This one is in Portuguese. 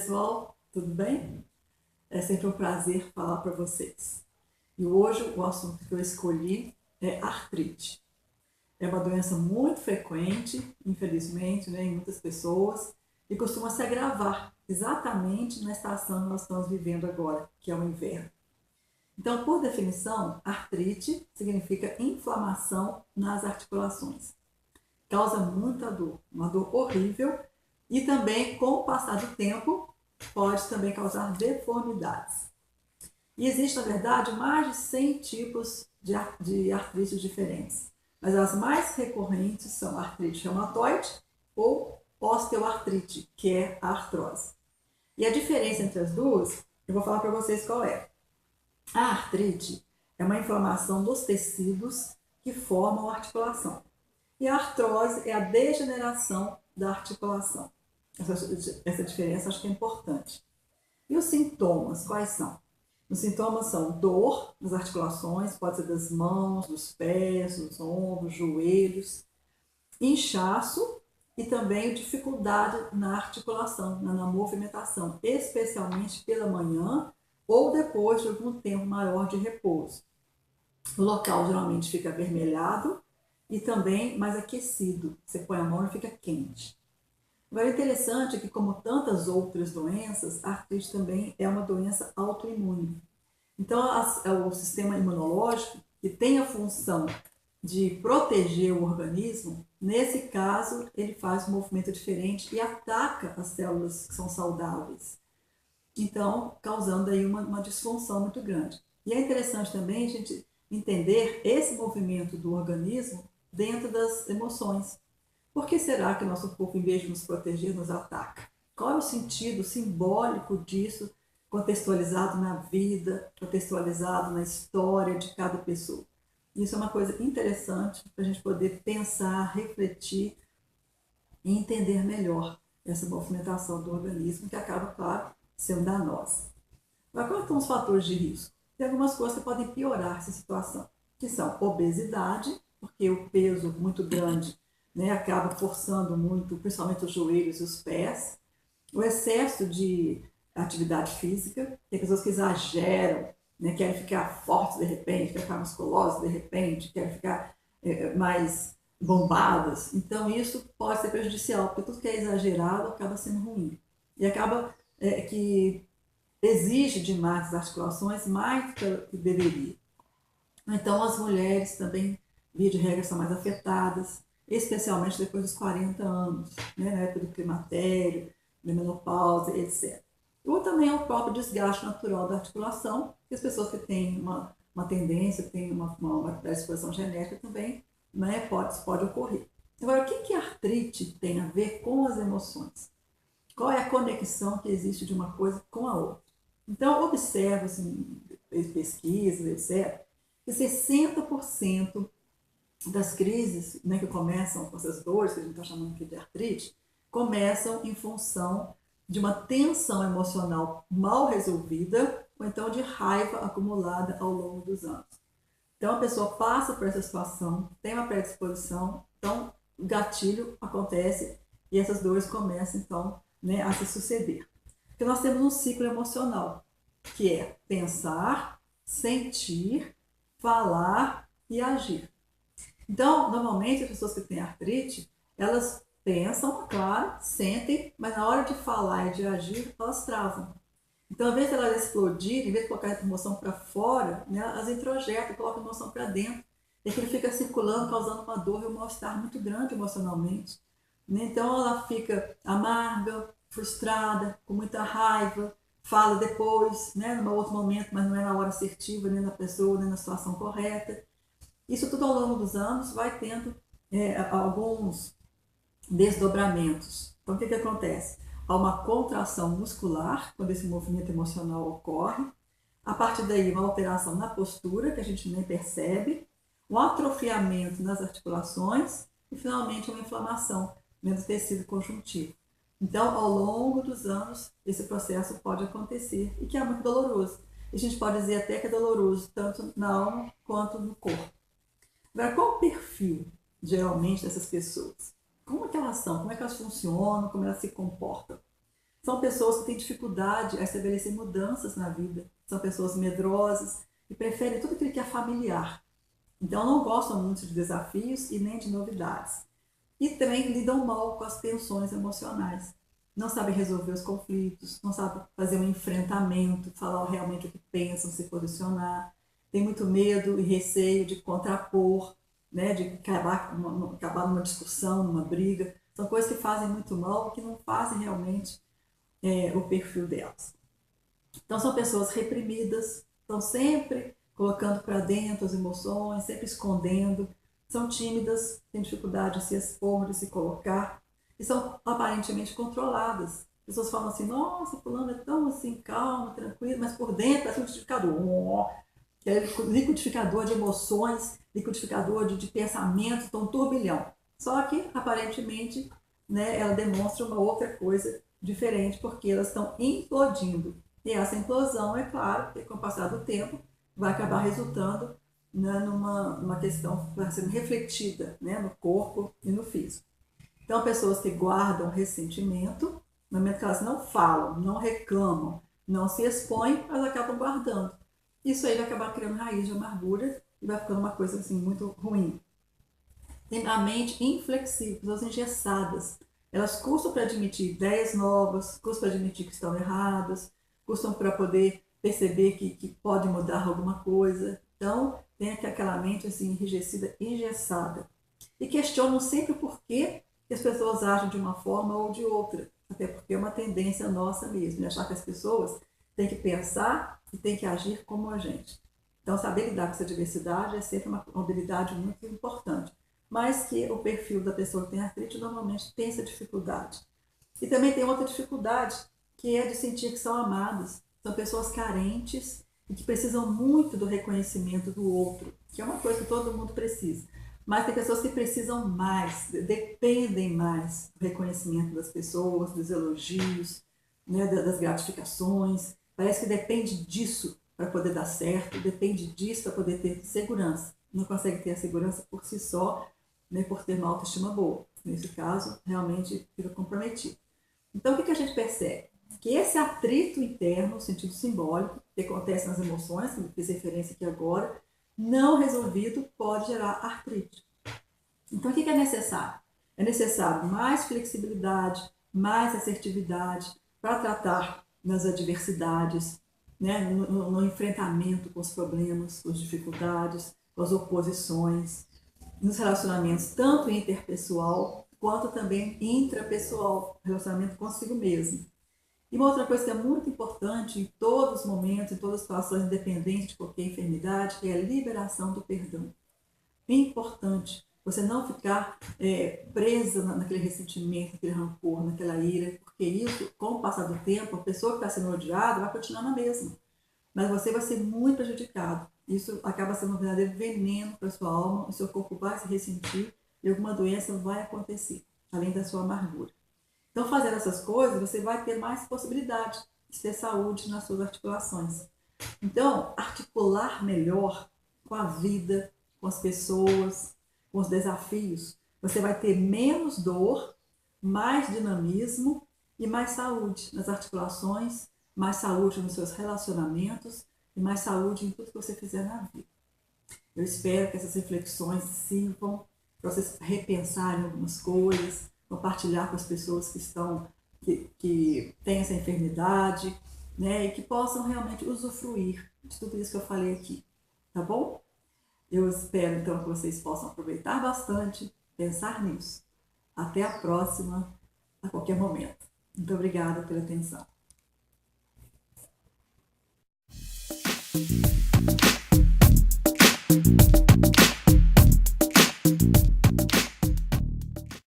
pessoal, tudo bem? É sempre um prazer falar para vocês. E hoje o assunto que eu escolhi é artrite. É uma doença muito frequente, infelizmente, em muitas pessoas, e costuma se agravar exatamente na estação que nós estamos vivendo agora, que é o inverno. Então, por definição, artrite significa inflamação nas articulações. Causa muita dor, uma dor horrível, e também, com o passar do tempo, pode também causar deformidades. E existe, na verdade, mais de 100 tipos de artrites diferentes. Mas as mais recorrentes são a artrite reumatoide ou osteoartrite, que é a artrose. E a diferença entre as duas, eu vou falar para vocês qual é. A artrite é uma inflamação dos tecidos que formam a articulação. E a artrose é a degeneração da articulação. Essa diferença acho que é importante. E os sintomas, quais são? Os sintomas são dor nas articulações, pode ser das mãos, dos pés, dos ombros, joelhos, inchaço e também dificuldade na articulação, na movimentação, especialmente pela manhã ou depois de algum tempo maior de repouso. O local geralmente fica avermelhado e também mais aquecido. Você põe a mão e fica quente. Agora, é interessante que, como tantas outras doenças, a artrite também é uma doença autoimune. Então, o sistema imunológico, que tem a função de proteger o organismo, nesse caso, ele faz um movimento diferente e ataca as células que são saudáveis. Então, causando aí uma disfunção muito grande. E é interessante também a gente entender esse movimento do organismo dentro das emoções. Por que será que o nosso corpo, em vez de nos proteger, nos ataca? Qual é o sentido simbólico disso, contextualizado na vida, contextualizado na história de cada pessoa? Isso é uma coisa interessante para a gente poder pensar, refletir e entender melhor essa movimentação do organismo, que acaba, claro, sendo danosa. Agora, quais são os fatores de risco? Tem algumas coisas que podem piorar essa situação, que são obesidade, porque o peso muito grande acaba forçando muito, principalmente os joelhos e os pés. O excesso de atividade física, tem pessoas que exageram, querem ficar fortes de repente, querem ficar musculosas de repente, querem ficar mais bombadas. Então isso pode ser prejudicial, porque tudo que é exagerado acaba sendo ruim. E acaba que exige demais as articulações, mais do que deveria. Então as mulheres também, via de regra, são mais afetadas, especialmente depois dos 40 anos, na época do climatério, da menopausa, etc. Ou também é o próprio desgaste natural da articulação, que as pessoas que têm uma tendência, têm uma predisposição genética também, pode ocorrer. Agora, o que a artrite tem a ver com as emoções? Qual é a conexão que existe de uma coisa com a outra? Então, observa, assim, pesquisas, etc., que 60% das crises que começam com essas dores, que a gente está chamando aqui de artrite, começam em função de uma tensão emocional mal resolvida ou então de raiva acumulada ao longo dos anos. Então a pessoa passa por essa situação, tem uma predisposição, então o gatilho acontece e essas dores começam então a se suceder. Porque nós temos um ciclo emocional, que é pensar, sentir, falar e agir. Então, normalmente, as pessoas que têm artrite, elas pensam, claro, sentem, mas na hora de falar e de agir, elas travam. Então, ao invés de elas explodirem, em vez de colocar a emoção para fora, elas introjetam, colocam a emoção para dentro. E aquilo fica circulando, causando uma dor e um mal-estar muito grande emocionalmente. Então, ela fica amarga, frustrada, com muita raiva, fala depois, num outro momento, mas não é na hora assertiva, nem na pessoa, nem na situação correta. Isso tudo ao longo dos anos vai tendo alguns desdobramentos. Então, o que acontece? Há uma contração muscular, quando esse movimento emocional ocorre. A partir daí, uma alteração na postura, que a gente nem percebe. Um atrofiamento nas articulações. E, finalmente, uma inflamação do tecido conjuntivo. Então, ao longo dos anos, esse processo pode acontecer e que é muito doloroso. E a gente pode dizer até que é doloroso, tanto na alma quanto no corpo. Agora, qual o perfil, geralmente, dessas pessoas? Como é que elas são? Como é que elas funcionam? Como elas se comportam? São pessoas que têm dificuldade a estabelecer mudanças na vida. São pessoas medrosas e preferem tudo aquilo que é familiar. Então, não gostam muito de desafios e nem de novidades. E também lidam mal com as tensões emocionais. Não sabem resolver os conflitos, não sabem fazer um enfrentamento, falar realmente o que pensam, se posicionar. Tem muito medo e receio de contrapor, né, de acabar numa discussão, numa briga. São coisas que fazem muito mal e que não fazem realmente o perfil delas. Então, são pessoas reprimidas, estão sempre colocando para dentro as emoções, sempre escondendo, são tímidas, têm dificuldade de se expor, de se colocar, e são aparentemente controladas. As pessoas falam assim, nossa, fulano é tão assim, calmo, tranquilo, mas por dentro é um liquidificador, que é liquidificador de emoções, liquidificador de pensamentos, um turbilhão. Só que, aparentemente, né, ela demonstra uma outra coisa diferente, porque elas estão implodindo. E essa implosão, é claro, que com o passar do tempo, vai acabar resultando, né, numa questão que vai sendo refletida, né, no corpo e no físico. Então, pessoas que guardam ressentimento, no momento que elas não falam, não reclamam, não se expõem, elas acabam guardando. Isso aí vai acabar criando raiz de amargura e vai ficando uma coisa assim muito ruim. Tem a mente inflexível, pessoas engessadas. Elas custam para admitir ideias novas, custam para admitir que estão erradas, custam para poder perceber que pode mudar alguma coisa. Então, tem aquela mente assim, enrijecida, engessada. E questionam sempre o porquê que as pessoas agem de uma forma ou de outra. Até porque é uma tendência nossa mesmo, de achar que as pessoas têm que pensar e têm que agir como a gente. Então, saber lidar com essa diversidade é sempre uma habilidade muito importante. Mas que o perfil da pessoa que tem artrite normalmente tem essa dificuldade. E também tem outra dificuldade, que é de sentir que são amadas. São pessoas carentes e que precisam muito do reconhecimento do outro, que é uma coisa que todo mundo precisa. Mas tem pessoas que precisam mais, dependem mais do reconhecimento das pessoas, dos elogios, né, das gratificações. Parece que depende disso para poder dar certo, depende disso para poder ter segurança. Não consegue ter a segurança por si só, né, por ter uma autoestima boa. Nesse caso, realmente fica comprometido. Então, o que a gente percebe? Que esse atrito interno, no sentido simbólico, que acontece nas emoções, que eu fiz referência aqui agora, não resolvido pode gerar artrite. Então, o que é necessário? É necessário mais flexibilidade, mais assertividade para tratar nas adversidades, né, no enfrentamento com os problemas, com as dificuldades, com as oposições, nos relacionamentos tanto interpessoal quanto também intrapessoal, relacionamento consigo mesmo. E uma outra coisa que é muito importante em todos os momentos, em todas as situações, independente de qualquer enfermidade, é a liberação do perdão. É importante você não ficar presa naquele ressentimento, naquele rancor, naquela ira, porque isso, com o passar do tempo, a pessoa que está sendo odiada vai continuar na mesma. Mas você vai ser muito prejudicado. Isso acaba sendo um verdadeiro veneno para a sua alma, o seu corpo vai se ressentir e alguma doença vai acontecer, além da sua amargura. Então, fazendo essas coisas, você vai ter mais possibilidade de ter saúde nas suas articulações. Então, articular melhor com a vida, com as pessoas, com os desafios, você vai ter menos dor, mais dinamismo e mais saúde nas articulações, mais saúde nos seus relacionamentos e mais saúde em tudo que você fizer na vida. Eu espero que essas reflexões sirvam para vocês repensarem algumas coisas, compartilhar com as pessoas que têm essa enfermidade, né, e que possam realmente usufruir de tudo isso que eu falei aqui, tá bom? Eu espero então que vocês possam aproveitar bastante, pensar nisso. Até a próxima, a qualquer momento. Muito obrigada pela atenção.